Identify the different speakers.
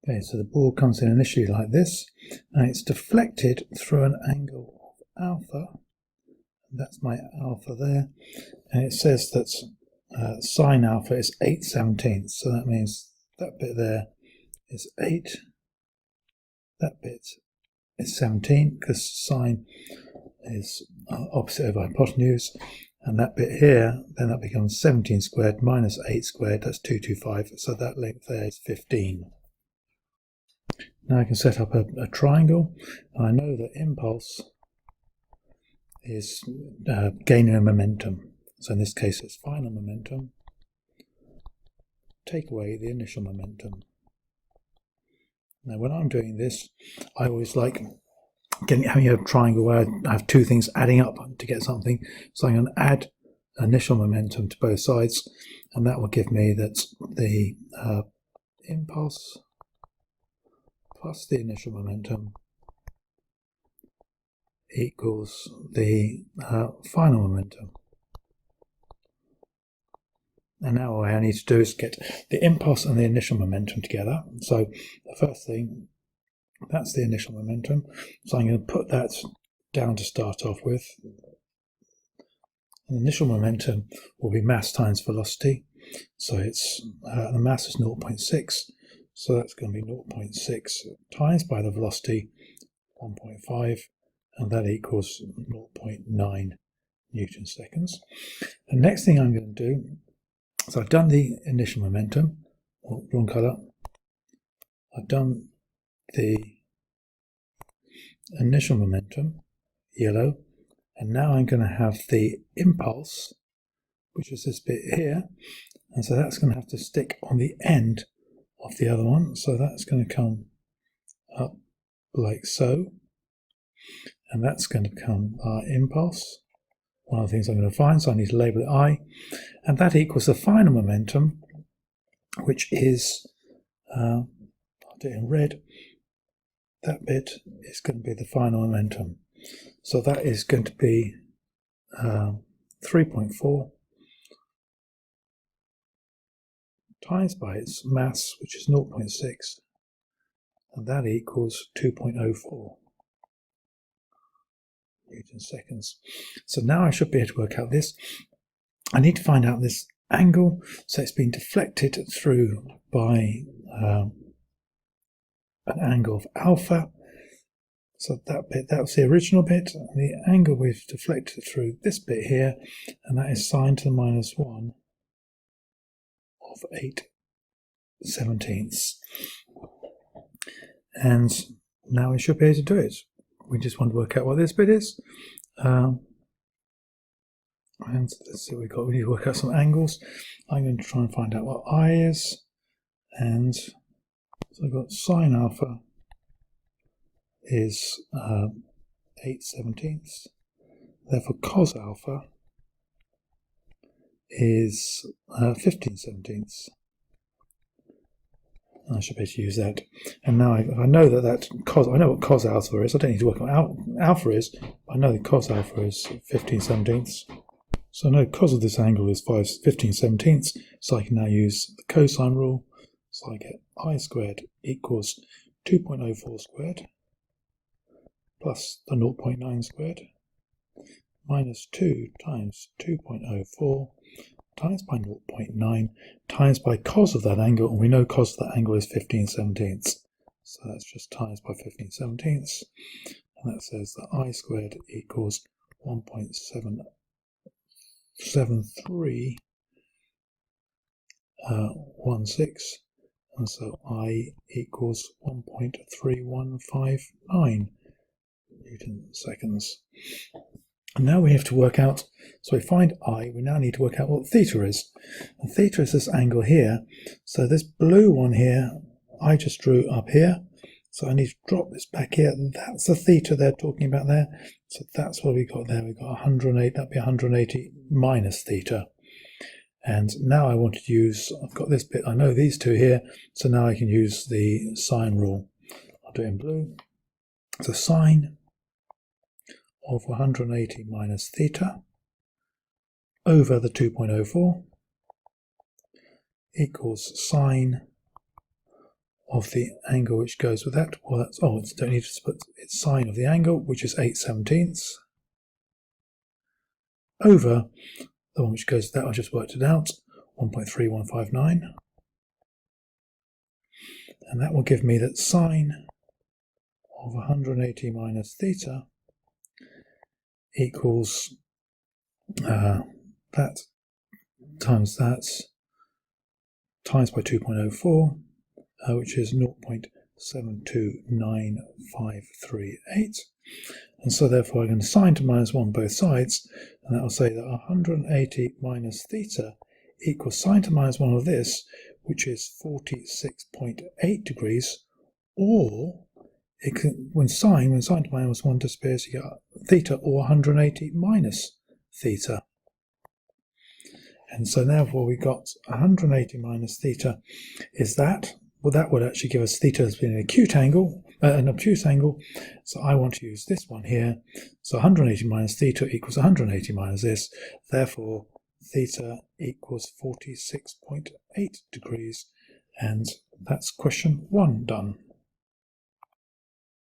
Speaker 1: Okay, so the ball comes in initially like this, and it's deflected through an angle of alpha. That's my alpha there, and it says that sine alpha is 8/17, so that means that bit there is 8, that bit is 17, because sine is opposite of hypotenuse, and that bit here, then that becomes 17 squared minus 8 squared, that's 225, so that length there is 15. Now I can set up a triangle, and I know that impulse is gaining a momentum. So in this case it's final momentum, take away the initial momentum. Now when I'm doing this, I always like having a triangle where I have two things adding up to get something. So I'm going to add initial momentum to both sides, and that will give me that the impulse plus the initial momentum equals the final momentum. And now all I need to do is get the impulse and the initial momentum together. So the first thing, that's the initial momentum. So I'm going to put that down to start off with. The initial momentum will be mass times velocity. So it's the mass is 0.6. So that's going to be 0.6 times by the velocity 1.5, and that equals 0.9 Newton seconds. The next thing I'm going to do, so I've done the initial momentum, wrong colour. I've done the initial momentum, yellow, and now I'm going to have the impulse, which is this bit here, and so that's going to have to stick on the end of the other one, so that's going to come up like so, and that's going to become our impulse, one of the things I'm going to find, so I need to label it I, and that equals the final momentum, which is, I'll do it in red, that bit is going to be the final momentum. So that is going to be 3.4 times by its mass, which is 0.6, and that equals 2.04 Newton seconds. So now I should be able to work out this. I need to find out this angle, so it's been deflected through by an angle of alpha. So that bit, that was the original bit, and the angle we've deflected through this bit here, and that is sine to the minus 1 of 8/17. And now we should be able to do it. We just want to work out what this bit is. And let's see what we've got. We need to work out some angles. I'm going to try and find out what I is. And so I've got sine alpha is 8/17. Therefore cos alpha is 15/17. I should be able to use that. And now I know that cos, I know what cos alpha is. I don't need to work out what alpha is. I know that cos alpha is 15/17. So I know cos of this angle is 15/17. So I can now use the cosine rule. So I get I squared equals 2.04 squared plus the 0.9 squared minus 2 times 2.04 times by 0.9 times by cos of that angle, and we know cos of that angle is 15/17. So that's just times by 15/17, and that says that I squared equals 1.77316, and so I equals 1.3159 Newton seconds. And now we have to work out, so we find I, we now need to work out what theta is. And theta is this angle here. So this blue one here, I just drew up here. So I need to drop this back here. That's the theta they're talking about there. So that's what we got there. We've got 108, that'd be 180 minus theta. And now I want to use, I've got this bit, I know these two here. So now I can use the sine rule. I'll do it in blue. So sine of 180 minus theta over the 2.04 equals sine of the angle which goes with that. Well, that's, oh, it's, don't need to put its sine of the angle, which is 8/17, over the one which goes with that. I just worked it out, 1.3159. And that will give me that sine of 180 minus theta equals that times that times by 2.04, which is 0.729538. And so therefore I'm going to sine to minus 1 both sides, and that will say that 180 minus theta equals sine to minus 1 of this, which is 46.8 degrees, or it can, when sine to minus 1 disappears, you get theta, or 180 minus theta. And so now what we've got 180 minus theta is that. Well, that would actually give us theta as being an acute angle, an obtuse angle. So I want to use this one here. So 180 minus theta equals 180 minus this. Therefore, theta equals 46.8 degrees. And that's question 1 done.